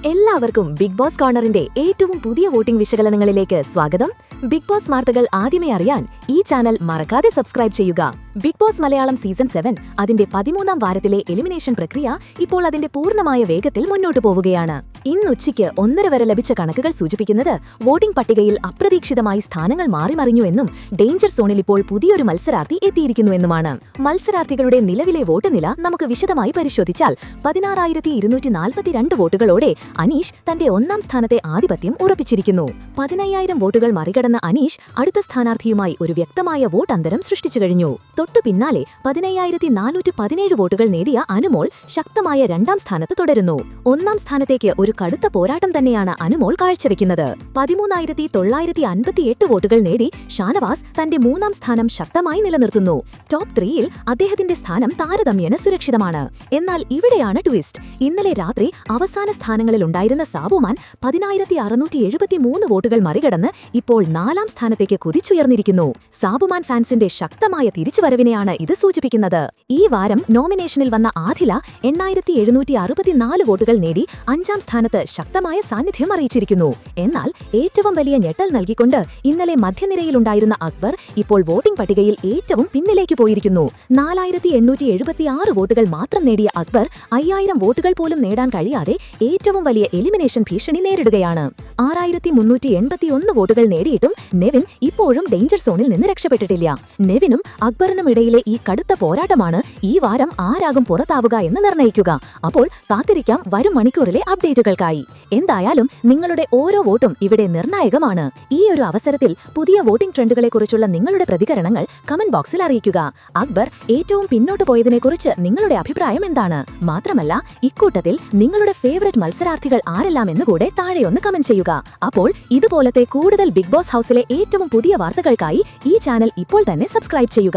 എല്ലാവർക്കും big boss കോർണറിന്റെ ഏറ്റവും പുതിയ വോട്ടിംഗ് വിശകലനങ്ങളിലേക്ക് സ്വാഗതം. ബിഗ് ബോസ് വാർത്തകൾ ആദ്യമേ അറിയാൻ ഈ ചാനൽ മറക്കാതെ സബ്സ്ക്രൈബ് ചെയ്യുക. ബിഗ് ബോസ് മലയാളം സീസൺ 7 അതിന്റെ 13ാം വാരത്തിലെ എലിമിനേഷൻ പ്രക്രിയ ഇപ്പോൾ അതിന്റെ പൂർണ്ണമായ വേഗത്തിൽ മുന്നോട്ടു പോവുകയാണ്. ഇന്ന് ഉച്ചയ്ക്ക് 1:30 വരെ ലഭിച്ച കണക്കുകൾ സൂചിപ്പിക്കുന്നത് വോട്ടിംഗ് പട്ടികയിൽ അപ്രതീക്ഷിതമായി സ്ഥാനങ്ങൾ മാറിമറിഞ്ഞുവെന്നും ഡേഞ്ചർ സോണിൽ ഇപ്പോൾ പുതിയൊരു മത്സരാർത്ഥി എത്തിയിരിക്കുന്നുവെന്നുമാണ്. മത്സരാർത്ഥികളുടെ നിലവിലെ വോട്ട് നില നമുക്ക് വിശദമായി പരിശോധിച്ചാൽ 16,242 വോട്ടുകളോടെ അനീഷ് തന്റെ 1ാം സ്ഥാനത്തെ ആധിപത്യം ഉറപ്പിച്ചിരിക്കുന്നു. 15,000 വോട്ടുകൾ മറികടന്ന അനീഷ് അടുത്ത സ്ഥാനാർത്ഥിയുമായി ഒരു വ്യക്തമായ വോട്ട് അന്തരം സൃഷ്ടിച്ചു കഴിഞ്ഞു. തൊട്ടു പിന്നാലെ 15,417 വോട്ടുകൾ നേടിയ അനുമോൾ ശക്തമായ 2ാം സ്ഥാനത്ത് തുടരുന്നു. 1ാം സ്ഥാനത്തേക്ക് ഒരു കടുത്ത പോരാട്ടം തന്നെയാണ് അനുമോൾ കാഴ്ചവെക്കുന്നത്. 13,958 വോട്ടുകൾ നേടി ഷാനവാസ് തന്റെ 3ാം സ്ഥാനം ശക്തമായി നിലനിർത്തുന്നു. ടോപ്പ് 3യിൽ അദ്ദേഹത്തിന്റെ സ്ഥാനം താരതമ്യേന സുരക്ഷിതമാണ്. എന്നാൽ ഇവിടെയാണ് ട്വിസ്റ്റ്. ഇന്നലെ രാത്രി അവസാന സ്ഥാനങ്ങളിൽ ഉണ്ടായിരുന്ന സാബുമാൻ 10,673 വോട്ടുകൾ മറികടന്ന് ഇപ്പോൾ 4ാം സ്ഥാനത്തേക്ക് കുതിച്ചുയർന്നിരിക്കുന്നു. സാബുമാൻ ഫാൻസിന്റെ ശക്തമായ തിരിച്ചുവരവിനെയാണ് ഇത് സൂചിപ്പിക്കുന്നത്. ഈ വാരം നോമിനേഷനിൽ വന്ന ആദില 8,764 വോട്ടുകൾ നേടി 5ാം സ്ഥാനത്ത് ശക്തമായ സാന്നിധ്യം അറിയിച്ചിരിക്കുന്നു. എന്നാൽ ഏറ്റവും വലിയ ഞെട്ടൽ നൽകിക്കൊണ്ട് ഇന്നലെ മധ്യനിരയിലുണ്ടായിരുന്ന അക്ബർ ഇപ്പോൾ വോട്ടിംഗ് പട്ടികയിൽ ഏറ്റവും പിന്നിലേക്ക് പോയിരിക്കുന്നു. 4,876 വോട്ടുകൾ മാത്രം നേടിയ അക്ബർ 5,000 വോട്ടുകൾ പോലും നേടാൻ കഴിയാതെ ഏറ്റവും വലിയ എലിമിനേഷൻ ഭീഷണി നേരിടുകയാണ്. 6,381 വോട്ടുകൾ നേടിയിട്ടും നെവിൻ ഇപ്പോഴും ഡേഞ്ചർ സോണിൽ നിന്ന് രക്ഷപ്പെട്ടിട്ടില്ല. നെവിനും അക്ബറിനും ഇടയിലെ ഈ കടുത്ത പോരാട്ടമാണ് ഈ വാരം ആരാകും പുറത്താവുക എന്ന് നിർണ്ണയിക്കുക. അപ്പോൾ കാത്തിരിക്കാം വരും മണിക്കൂറിലെ അപ്ഡേറ്റുകൾക്കായി. എന്തായാലും നിങ്ങളുടെ ഓരോ വോട്ടും ഇവിടെ നിർണായകമാണ്. ഈ ഒരു അവസരത്തിൽ പുതിയ വോട്ടിംഗ് ട്രെൻഡുകളെക്കുറിച്ചുള്ള നിങ്ങളുടെ പ്രതികരണങ്ങൾ കമന്റ് ബോക്സിൽ അറിയിക്കുക. അക്ബർ ഏറ്റവും പിന്നോട്ട് പോയതിനെക്കുറിച്ച് നിങ്ങളുടെ അഭിപ്രായം എന്താണ്? മാത്രമല്ല ഇക്കൂട്ടത്തിൽ നിങ്ങളുടെ ഫേവറേറ്റ് മത്സരാർത്ഥികൾ ആരെല്ലാമെന്ന് കൂടെ താഴെയൊന്ന് കമന്റ് ചെയ്യുക. അപ്പോൾ ഇതുപോലത്തെ കൂടുതൽ ബിഗ് ബോസ് ഹൗസിലെ ഏറ്റവും പുതിയ വാർത്തകൾക്കായി ഈ ചാനൽ ഇപ്പോൾ തന്നെ സബ്സ്ക്രൈബ് ചെയ്യുക.